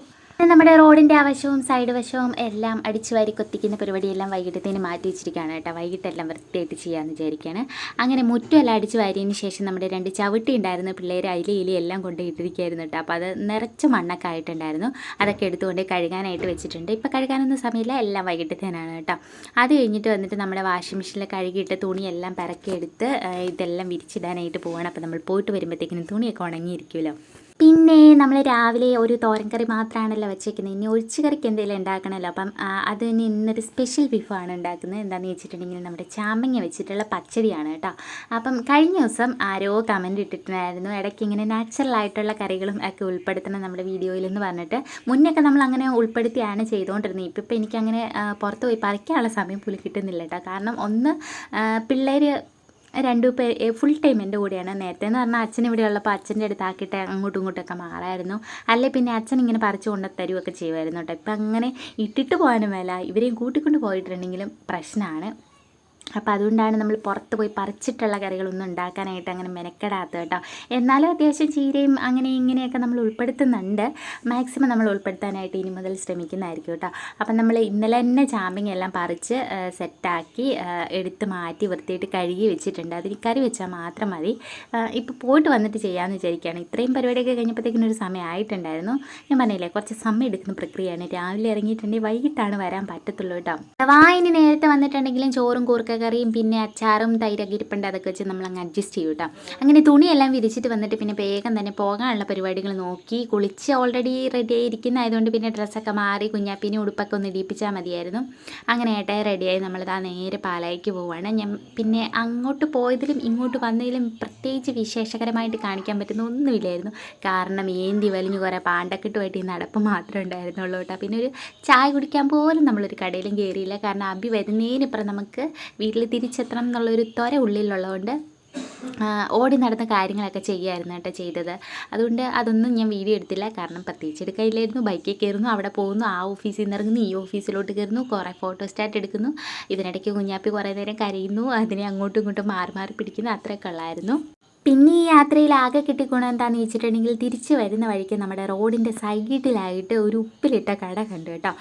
നമ്മുടെ റോഡിൻ്റെ ആ വശവും സൈഡ് വശവും എല്ലാം അടിച്ചു വാരി കൊത്തിക്കുന്ന പരിപാടിയെല്ലാം വൈകിട്ടത്തേന് മാറ്റി വെച്ചിരിക്കുകയാണ് കേട്ടോ. വൈകിട്ടെല്ലാം വൃത്തിയായിട്ട് ചെയ്യാമെന്ന് വിചാരിക്കുകയാണ്. അങ്ങനെ മുറ്റമെല്ലാം അടിച്ചു വാരിയതിന് ശേഷം നമ്മുടെ 2 ചവിട്ടി ഉണ്ടായിരുന്നു, പിള്ളേർ ഇലി എല്ലാം കൊണ്ട് ഇട്ടിരിക്കുകയായിരുന്നു കേട്ടോ. അപ്പോൾ അത് നിറച്ച് മണ്ണൊക്കെ ആയിട്ടുണ്ടായിരുന്നു. അതൊക്കെ എടുത്തുകൊണ്ട് കഴുകാനായിട്ട് വെച്ചിട്ടുണ്ട്. ഇപ്പോൾ കഴുകാനൊന്നും സമയമില്ല, എല്ലാം വൈകിട്ടത്തേനാണ് കേട്ടോ. അത് കഴിഞ്ഞിട്ട് വന്നിട്ട് നമ്മുടെ വാഷിംഗ് മെഷീനിൽ കഴുകിയിട്ട് തുണിയെല്ലാം പെരക്കിയെടുത്ത് ഇതെല്ലാം വിരിച്ചിടാനായിട്ട് പോവുകയാണ്. അപ്പോൾ നമ്മൾ പോയിട്ട് വരുമ്പോഴത്തേക്കിനും തുണിയൊക്കെ ഉണങ്ങിയിരിക്കുമല്ലോ. പിന്നെ നമ്മൾ രാവിലെ ഒരു തോരൻ കറി മാത്രമാണല്ലോ വെച്ചേക്കുന്നത്. ഇനി ഒഴിച്ച് കറിക്ക് എന്തെങ്കിലും ഉണ്ടാക്കണമല്ലോ. അപ്പം അത് ഇന്നൊരു സ്പെഷ്യൽ ബീഫാണ് ഉണ്ടാക്കുന്നത്. എന്താണെന്ന് വെച്ചിട്ടുണ്ടെങ്കിൽ നമ്മുടെ ചാമ്പങ്ങ വെച്ചിട്ടുള്ള പച്ചടിയാണ് കേട്ടോ. അപ്പം കഴിഞ്ഞ ദിവസം ആരോ കമൻറ്റ് ഇട്ടിട്ടുണ്ടായിരുന്നു, ഇടയ്ക്ക് ഇങ്ങനെ നാച്ചുറലായിട്ടുള്ള കറികളും ഒക്കെ ഉൾപ്പെടുത്തണം നമ്മുടെ വീഡിയോയിലെന്ന് പറഞ്ഞിട്ട്. മുന്നൊക്കെ നമ്മൾ അങ്ങനെ ഉൾപ്പെടുത്തിയാണ് ചെയ്തുകൊണ്ടിരുന്നത്. ഇപ്പം എനിക്കങ്ങനെ പുറത്ത് പോയി പറിക്കാനുള്ള സമയം പോലും കിട്ടുന്നില്ല കേട്ടോ. കാരണം ഒന്ന് പിള്ളേർ 2 പേർ ഫുൾ ടൈം എൻ്റെ കൂടെയാണ്. നേരത്തെ എന്ന് പറഞ്ഞാൽ അച്ഛൻ ഇവിടെ ഉള്ളപ്പോൾ അച്ഛൻ്റെ അടുത്താക്കിയിട്ട് അങ്ങോട്ടും ഇങ്ങോട്ടൊക്കെ മാറായിരുന്നു. അല്ലെ പിന്നെ അച്ഛൻ ഇങ്ങനെ പറിച്ചു കൊണ്ട് തരുമൊക്കെ ചെയ്യുമായിരുന്നു കേട്ടോ. ഇപ്പം അങ്ങനെ ഇട്ടിട്ട് പോകാനും മേല, ഇവരെയും കൂട്ടിക്കൊണ്ട് പോയിട്ടുണ്ടെങ്കിലും പ്രശ്നമാണ്. അപ്പോൾ അതുകൊണ്ടാണ് നമ്മൾ പുറത്ത് പോയി പറിച്ചിട്ടുള്ള കറികളൊന്നും ഉണ്ടാക്കാനായിട്ട് അങ്ങനെ മെനക്കെടാത്ത കേട്ടോ. എന്നാലും അത്യാവശ്യം ചീരയും അങ്ങനെ ഇങ്ങനെയൊക്കെ നമ്മൾ ഉൾപ്പെടുത്തുന്നുണ്ട്. മാക്സിമം നമ്മൾ ഉൾപ്പെടുത്താനായിട്ട് ഇനി മുതൽ ശ്രമിക്കുന്നതായിരിക്കും കേട്ടോ. അപ്പം നമ്മൾ ഇന്നലെ തന്നെ ചാമ്പങ്ങ എല്ലാം പറിച്ച് സെറ്റാക്കി എടുത്ത് മാറ്റി വൃത്തിയായിട്ട് കഴുകി വെച്ചിട്ടുണ്ട്. അതിന് കറി വെച്ചാൽ മാത്രം മതി. ഇപ്പോൾ പോയിട്ട് വന്നിട്ട് ചെയ്യാമെന്ന് വിചാരിക്കുകയാണ്. ഇത്രയും പരിപാടിയൊക്കെ കഴിഞ്ഞപ്പോഴത്തേക്കിനും ഒരു സമയം ആയിട്ടുണ്ടായിരുന്നു. ഞാൻ പറഞ്ഞില്ലേ, കുറച്ച് സമയം എടുക്കുന്ന പ്രക്രിയയാണ്. രാവിലെ ഇറങ്ങിയിട്ടുണ്ടെങ്കിൽ വൈകിട്ടാണ് വരാൻ പറ്റത്തുള്ളൂ കേട്ടോ. ഇനി നേരത്തെ വന്നിട്ടുണ്ടെങ്കിലും ചോറും കൂർക്ക കറിയും പിന്നെ അച്ചാറും തൈരൊക്കെ ഇരിപ്പുണ്ട്, അതൊക്കെ വെച്ച് നമ്മൾ അങ്ങ് അഡ്ജസ്റ്റ് ചെയ്യും കേട്ടോ. അങ്ങനെ തുണിയെല്ലാം വിരിച്ചിട്ട് വന്നിട്ട് പിന്നെ വേഗം തന്നെ പോകാനുള്ള പരിപാടികൾ നോക്കി. കുളിച്ച് ഓൾറെഡി റെഡി ആയിരിക്കുന്നതായതുകൊണ്ട് പിന്നെ ഡ്രസ്സൊക്കെ മാറി കുഞ്ഞാപ്പിനെ ഉടുപ്പൊക്കെ ഒന്ന് ഇടിപ്പിച്ചാൽ മതിയായിരുന്നു. അങ്ങനെ ഏട്ടായി റെഡിയായി നമ്മളിതാ നേരെ പാലായിക്ക് പോവുകയാണ്. ഞാൻ പിന്നെ അങ്ങോട്ട് പോയതിലും ഇങ്ങോട്ട് വന്നതിലും പ്രത്യേകിച്ച് വിശേഷകരമായിട്ട് കാണിക്കാൻ പറ്റുന്ന ഒന്നുമില്ലായിരുന്നു. കാരണം ഏന്തി വലിഞ്ഞ് കുറേ പാണ്ടക്കെട്ടുമായിട്ട് ഈ നടപ്പ് മാത്രമേ ഉണ്ടായിരുന്നുള്ളൂ കേട്ടോ. പിന്നെ ഒരു ചായ കുടിക്കാൻ പോലും നമ്മളൊരു കടയിലും കയറിയില്ല. കാരണം അബി വരുന്നതിനിപ്പുറം നമുക്ക് വീട്ടിൽ തിരിച്ചെത്തണം എന്നുള്ളൊരു ത്വര ഉള്ളിലുള്ളതുകൊണ്ട് ഓടി നടന്ന കാര്യങ്ങളൊക്കെ ചെയ്യുമായിരുന്നു കേട്ടോ ചെയ്തത്. അതുകൊണ്ട് അതൊന്നും ഞാൻ വീഡിയോ എടുത്തില്ല. കാരണം പ്രത്യേകിച്ച് എടുക്കാനില്ലായിരുന്നു. ബൈക്കിൽ കയറുന്നു, അവിടെ പോകുന്നു, ആ ഓഫീസിൽ നിന്ന് ഇറങ്ങുന്നു, ഈ ഓഫീസിലോട്ട് കയറുന്നു, കുറേ ഫോട്ടോ സ്റ്റാറ്റ് എടുക്കുന്നു. ഇതിനിടയ്ക്ക് കുഞ്ഞാപ്പി കുറേ നേരം കരയുന്നു, അതിനെ അങ്ങോട്ടും ഇങ്ങോട്ടും മാറി മാറി പിടിക്കുന്നു. അത്രയൊക്കെ ഉള്ളായിരുന്നു. പിന്നെ ഈ യാത്രയിൽ ആകെ കിട്ടിയ ഗുണം എന്താണെന്ന് വെച്ചിട്ടുണ്ടെങ്കിൽ തിരിച്ച് വരുന്ന വഴിക്ക് നമ്മുടെ റോഡിൻ്റെ സൈഡിലായിട്ട് ഒരു ഉപ്പിലിട്ട കട കണ്ടു കേട്ടോ.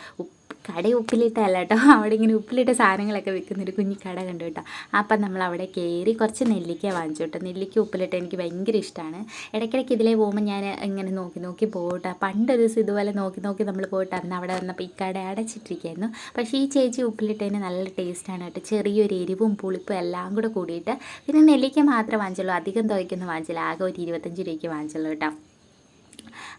കട ഉപ്പിലിട്ടല്ല കേട്ടോ, അവിടെ ഇങ്ങനെ ഉപ്പിലിട്ട സാധനങ്ങളൊക്കെ വിൽക്കുന്നൊരു കുഞ്ഞി കട കണ്ടു കേട്ടോ. അപ്പം നമ്മൾ അവിടെ കയറി കുറച്ച് നെല്ലിക്ക വാങ്ങിച്ചു കേട്ടോ. നെല്ലിക്ക ഉപ്പിലിട്ട് എനിക്ക് ഭയങ്കര ഇഷ്ടമാണ്. ഇടയ്ക്കിടയ്ക്ക് ഇതിലേ പോകുമ്പോൾ ഞാൻ ഇങ്ങനെ നോക്കി നോക്കി പോകട്ടെ. പണ്ടൊരു ദിവസം ഇതുപോലെ നോക്കി നോക്കി നമ്മൾ പോയിട്ടായിരുന്നു. അവിടെ വന്നപ്പോൾ ഈ കട അടച്ചിട്ടിരിക്കുകയായിരുന്നു. പക്ഷേ ഈ ചേച്ചി ഉപ്പിലിട്ടതിന് നല്ല ടേസ്റ്റാണ് കേട്ടോ. ചെറിയൊരു എരിവും പുളിപ്പും എല്ലാം കൂടെ കൂടിയിട്ട്. പിന്നെ നെല്ലിക്ക മാത്രമേ വാങ്ങിച്ചുള്ളൂ, അധികം തുകയ്ക്കൊന്നും വാങ്ങിച്ചില്ല, ആകെ ഒരു 25 രൂപയ്ക്ക് വാങ്ങിച്ചുള്ളൂ കേട്ടോ.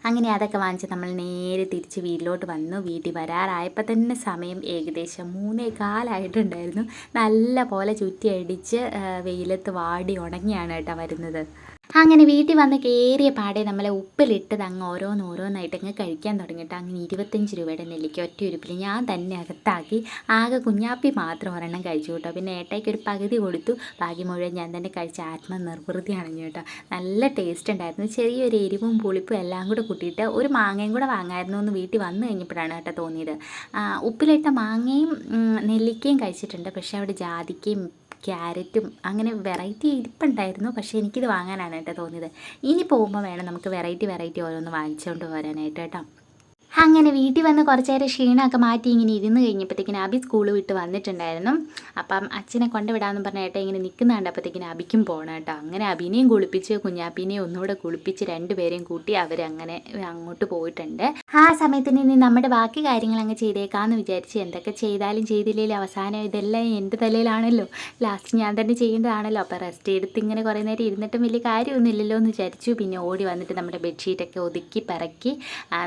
അങ്ങനെ അതൊക്കെ വാങ്ങിച്ച് നമ്മൾ നേരെ തിരിച്ച് വീട്ടിലോട്ട് വന്നു. വീട്ടിൽ വരാറായപ്പോൾ തന്നെ സമയം ഏകദേശം 3:15 നല്ല പോലെ ചുറ്റി അടിച്ച് വെയിലത്ത് വാടി ഉണങ്ങിയാണ് കേട്ടോ വരുന്നത്. അങ്ങനെ വീട്ടിൽ വന്ന് കയറിയ പാടെ നമ്മളെ ഉപ്പിലിട്ടത് അങ്ങ് ഓരോന്നോരോന്നായിട്ട് അങ്ങ് കഴിക്കാൻ തുടങ്ങിയിട്ട് അങ്ങനെ 25 രൂപയുടെ നെല്ലിക്ക ഒറ്റ ഉരുപ്പിൽ ഞാൻ തന്നെ അകത്താക്കി. ആകെ കുഞ്ഞാപ്പി മാത്രം ഒരെണ്ണം കഴിച്ചു കേട്ടോ. പിന്നെ ഏട്ടയ്ക്ക് ഒരു പകുതി കൊടുത്തു, ബാക്കി മുഴുവൻ ഞാൻ തന്നെ കഴിച്ച ആത്മനിർവൃതിയാണ് കേട്ടോ. നല്ല ടേസ്റ്റ് ഉണ്ടായിരുന്നു. ചെറിയൊരു എരിവും പുളിപ്പും എല്ലാം കൂടെ കൂട്ടിയിട്ട് ഒരു മാങ്ങയും കൂടെ വാങ്ങായിരുന്നു എന്ന് വീട്ടിൽ വന്നു കഴിഞ്ഞപ്പോഴാണ് കേട്ടോ തോന്നിയത്. ഉപ്പിലിട്ട മാങ്ങയും നെല്ലിക്കയും കഴിച്ചിട്ടുണ്ട്, പക്ഷേ അവിടെ ജാതിക്കയും ക്യാരറ്റും അങ്ങനെ വെറൈറ്റി ഇരിപ്പുണ്ടായിരുന്നു. പക്ഷേ എനിക്കിത് വാങ്ങാനാണ് കേട്ടോ തോന്നിയത്. ഇനി പോകുമ്പോൾ വേണം നമുക്ക് വെറൈറ്റി ഓരോന്ന് വാങ്ങിച്ചുകൊണ്ട് വരാനായിട്ട് കേട്ടോ. അങ്ങനെ വീട്ടിൽ വന്ന് കുറച്ച് നേരം ക്ഷീണമൊക്കെ മാറ്റി ഇങ്ങനെ ഇരുന്ന് കഴിഞ്ഞപ്പോഴത്തേക്കിന് അബി സ്കൂൾ വിട്ട് വന്നിട്ടുണ്ടായിരുന്നു. അപ്പം അച്ഛനെ കൊണ്ടുവിടാമെന്ന് പറഞ്ഞ ഏട്ടാ ഇങ്ങനെ നിൽക്കുന്ന കണ്ടപ്പോഴത്തേക്കിന് അബിക്കും പോകണം കേട്ടോ. അങ്ങനെ അബിനെയും കുളിപ്പിച്ച് കുഞ്ഞാപ്പിനെയും ഒന്നുകൂടെ കുളിപ്പിച്ച് 2 പേരെയും കൂട്ടി അവരങ്ങനെ അങ്ങോട്ട് പോയിട്ടുണ്ട്. ആ സമയത്തിന് ഇനി നമ്മുടെ ബാക്കി കാര്യങ്ങൾ അങ്ങ് ചെയ്തേക്കാമെന്ന് വിചാരിച്ച് എന്തൊക്കെ ചെയ്താലും ചെയ്തില്ലെങ്കിലും അവസാനം ഇതെല്ലാം എൻ്റെ തലയിലാണല്ലോ, ലാസ്റ്റ് ഞാൻ തന്നെ ചെയ്യേണ്ടതാണല്ലോ. അപ്പോൾ റെസ്റ്റ് എടുത്ത് ഇങ്ങനെ കുറേ നേരം ഇരുന്നിട്ടും വലിയ കാര്യമൊന്നുമില്ലല്ലോ എന്ന് വിചാരിച്ചു. പിന്നെ ഓടി വന്നിട്ട് നമ്മുടെ ബെഡ്ഷീറ്റൊക്കെ ഒതുക്കി പറക്കി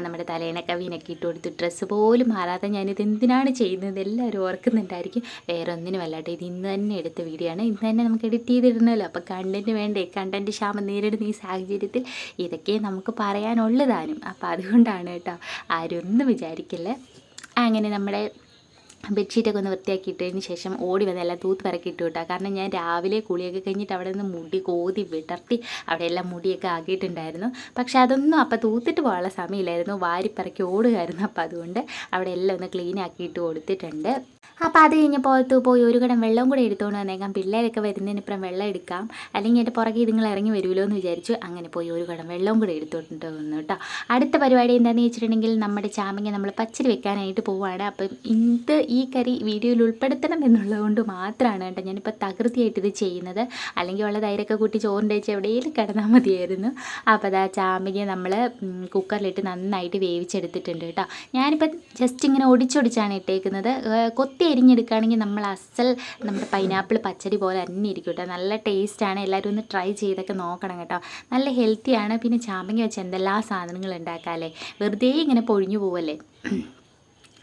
നമ്മുടെ തലേണൊക്കെ വീനൊക്കെ ഇട്ട് കൊടുത്ത് ഡ്രസ്സ് പോലും മാറാതെ ഞാനിത് എന്തിനാണ് ചെയ്യുന്നത് എല്ലാവരും ഓർക്കുന്നുണ്ടായിരിക്കും. വേറെ ഒന്നിനും അല്ലാട്ടെ, ഇത് ഇന്ന് തന്നെ എടുത്ത വീഡിയോ ആണ്. ഇന്ന് തന്നെ നമുക്ക് എഡിറ്റ് ചെയ്തിടണമല്ലോ. അപ്പോൾ കണ്ടൻറ്റ് വേണ്ടേ, കണ്ടൻറ്റ് ക്ഷാമം നേരിടുന്ന ഈ സാഹചര്യത്തിൽ ഇതൊക്കെ നമുക്ക് പറയാനുള്ളതാനും. അപ്പോൾ അതുകൊണ്ടാണ് കേട്ടോ, ആരും ഒന്നും വിചാരിക്കില്ല. അങ്ങനെ നമ്മുടെ ബെഡ്ഷീറ്റൊക്കെ ഒന്ന് വൃത്തിയാക്കിയിട്ടതിന് ശേഷം ഓടി വന്ന് എല്ലാം തൂത്ത് പറക്കിയിട്ട് വിട്ടാ. കാരണം ഞാൻ രാവിലെ കുളിയൊക്കെ കഴിഞ്ഞിട്ട് അവിടെ നിന്ന് മുടി കോതി വിടർത്തി അവിടെ എല്ലാം മുടിയൊക്കെ ആക്കിയിട്ടുണ്ടായിരുന്നു. പക്ഷെ അതൊന്നും അപ്പം തൂത്തിട്ട് പോകാനുള്ള സമയമില്ലായിരുന്നു, വാരിപ്പറക്കി ഓടുകയായിരുന്നു. അപ്പം അതുകൊണ്ട് അവിടെ എല്ലാം ഒന്ന് ക്ലീൻ ആക്കിയിട്ട് കൊടുത്തിട്ടുണ്ട്. അപ്പോൾ അത് കഴിഞ്ഞ് പുറത്ത് പോയി ഒരു കടം വെള്ളം കൂടെ എടുത്തുകൊണ്ട് വന്നേക്കാം, പിള്ളേരൊക്കെ വരുന്നതിനിപ്പുറം വെള്ളം എടുക്കാം, അല്ലെങ്കിൽ എൻ്റെ പുറകെ ഇതുങ്ങൾ ഇറങ്ങി വരുമല്ലോ എന്ന് വിചാരിച്ചു. അങ്ങനെ പോയി ഒരു കടം വെള്ളം കൂടെ എടുത്തുകൊണ്ട് വന്നു കേട്ടോ. അടുത്ത പരിപാടി എന്താണെന്ന് വെച്ചിട്ടുണ്ടെങ്കിൽ നമ്മുടെ ചാമ്പങ്ങ നമ്മൾ പച്ചരി വെക്കാനായിട്ട് പോവുകയാണ്. അപ്പം ഈ കറി വീഡിയോയിൽ ഉൾപ്പെടുത്തണം എന്നുള്ളത് കൊണ്ട് മാത്രമാണ് കേട്ടോ ഞാനിപ്പോൾ തകൃതിയായിട്ട് ഇത് ചെയ്യുന്നത്. അല്ലെങ്കിൽ ഉള്ള തൈരൊക്കെ കൂട്ടി ചോറിൻ്റെ വെച്ച് എവിടെയെങ്കിലും കിടന്നാൽ മതിയായിരുന്നു. അപ്പോൾ അതാ ചാമ്പങ്ങ നമ്മൾ കുക്കറിലിട്ട് നന്നായിട്ട് വേവിച്ചെടുത്തിട്ടുണ്ട് കേട്ടോ. ഞാനിപ്പോൾ ജസ്റ്റ് ഇങ്ങനെ ഒടിച്ചൊടിച്ചാണ് ഇട്ടേക്കുന്നത്. കൊത്തി എരിഞ്ഞെടുക്കുകയാണെങ്കിൽ നമ്മൾ അസൽ നമ്മുടെ പൈനാപ്പിൾ പച്ചടി പോലെ തന്നെ ഇരിക്കും കേട്ടോ. നല്ല ടേസ്റ്റാണ്, എല്ലാവരും ഒന്ന് ട്രൈ ചെയ്തൊക്കെ നോക്കണം കേട്ടോ. നല്ല ഹെൽത്തിയാണ്. പിന്നെ ചാമ്പങ്ങ വെച്ച് എന്തെല്ലാം സാധനങ്ങൾ ഉണ്ടാക്കാമല്ലേ, വെറുതെ ഇങ്ങനെ പൊഴിഞ്ഞു പോവല്ലേ.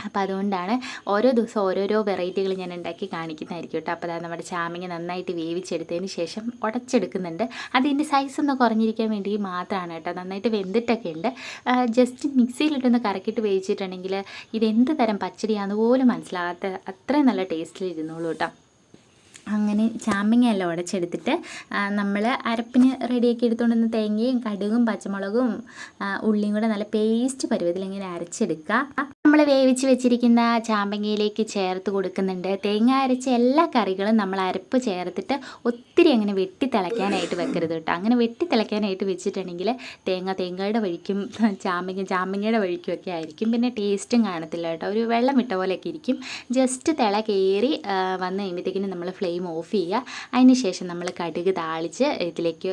അപ്പോൾ അതുകൊണ്ടാണ് ഓരോ ദിവസം ഓരോരോ വെറൈറ്റികൾ ഞാൻ ഉണ്ടാക്കി കാണിക്കുന്നതായിരിക്കും കേട്ടോ. അപ്പോൾ അതായത് നമ്മുടെ ചാമ്പങ്ങ നന്നായിട്ട് വേവിച്ചെടുത്തതിന് ശേഷം ഉടച്ചെടുക്കുന്നുണ്ട്. അതിൻ്റെ സൈസ് ഒന്ന് കുറഞ്ഞിരിക്കാൻ വേണ്ടി മാത്രമാണ് കേട്ടോ. നന്നായിട്ട് വെന്തിട്ടൊക്കെ ഉണ്ട്. ജസ്റ്റ് മിക്സിയിലിട്ടൊന്ന് കറക്കിയിട്ട് വേവിച്ചിട്ടുണ്ടെങ്കിൽ ഇതെന്ത് തരം പച്ചടിയാണെന്ന് പോലും മനസ്സിലാകാത്ത അത്രയും നല്ല ടേസ്റ്റിലിരുന്നോളൂ കേട്ടോ. അങ്ങനെ ചാമ്പങ്ങയെല്ലാം ഉടച്ചെടുത്തിട്ട് നമ്മൾ അരപ്പിന് റെഡിയാക്കി എടുത്തുകൊണ്ടുവന്ന തേങ്ങയും കടുകും പച്ചമുളകും ഉള്ളിയും കൂടെ നല്ല പേസ്റ്റ് പരുവത്തിൽ ഇങ്ങനെ അരച്ചെടുക്കുക. നമ്മൾ വേവിച്ച് വെച്ചിരിക്കുന്ന ചാമ്പങ്ങയിലേക്ക് ചേർത്ത് കൊടുക്കുന്നുണ്ട്. തേങ്ങ അരച്ച എല്ലാ കറികളും നമ്മൾ അരപ്പ് ചേർത്തിട്ട് ഒത്തിരി അങ്ങനെ വെട്ടി തിളയ്ക്കാനായിട്ട് വെക്കരുത് കേട്ടോ. അങ്ങനെ വെട്ടി തിളയ്ക്കാനായിട്ട് വെച്ചിട്ടുണ്ടെങ്കിൽ തേങ്ങയുടെ വഴിക്കും ചാമ്പങ്ങയുടെ വഴിക്കും ഒക്കെ ആയിരിക്കും. പിന്നെ ടേസ്റ്റും കാണത്തില്ല കേട്ടോ, ഒരു വെള്ളം വിട്ട പോലെയൊക്കെ ഇരിക്കും. ജസ്റ്റ് തിള കയറി വന്ന് കഴിയുമ്പോഴത്തേക്കിനും നമ്മൾ ഫ്ലെയിം ഓഫ് ചെയ്യുക. അതിന് ശേഷം നമ്മൾ കടുക് താളിച്ച് ഇതിലേക്ക്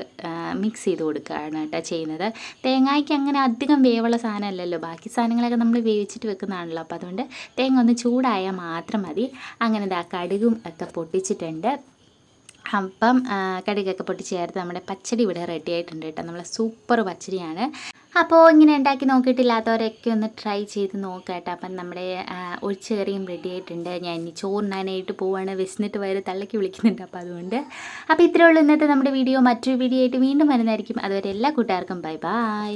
മിക്സ് ചെയ്ത് കൊടുക്കുകയാണ് കേട്ടോ ചെയ്യുന്നത്. തേങ്ങയ്ക്ക് അങ്ങനെ അധികം വേവുള്ള സാധനമല്ലല്ലോ, ബാക്കി സാധനങ്ങളൊക്കെ നമ്മൾ വേവിച്ചിട്ട് വെക്കുന്നതാണല്ലോ. അപ്പോൾ അതുകൊണ്ട് തേങ്ങ ഒന്ന് ചൂടായാൽ മാത്രം മതി. അങ്ങനെ കടുകും ഒക്കെ പൊട്ടിച്ചിട്ടുണ്ട്. അപ്പം കടുകൊക്കെ പൊട്ടിച്ച് ചേർത്ത് നമ്മുടെ പച്ചടി ഇവിടെ റെഡി ആയിട്ടുണ്ട് കേട്ടോ. നമ്മളെ സൂപ്പർ പച്ചടിയാണ്. അപ്പോൾ ഇങ്ങനെ ഉണ്ടാക്കി നോക്കിയിട്ടില്ലാത്തവരൊക്കെ ഒന്ന് ട്രൈ ചെയ്ത് നോക്കാം കേട്ടോ. അപ്പം നമ്മുടെ ഒഴിച്ചുകറിയും റെഡി ആയിട്ടുണ്ട്. ഞാൻ ഇനി ചോറിനാനായിട്ട് പോവാണ്, വിശന്നിട്ട് വരെ തള്ളക്കി വിളിക്കുന്നുണ്ട്. അപ്പോൾ അതുകൊണ്ട് അപ്പോൾ ഇത്രയേ ഉള്ളൂ ഇന്നത്തെ നമ്മുടെ വീഡിയോ. മറ്റൊരു വീഡിയോ ആയിട്ട് വീണ്ടും വരുന്നതായിരിക്കും. അതുവരെ എല്ലാ കൂട്ടുകാർക്കും ബൈ ബൈ.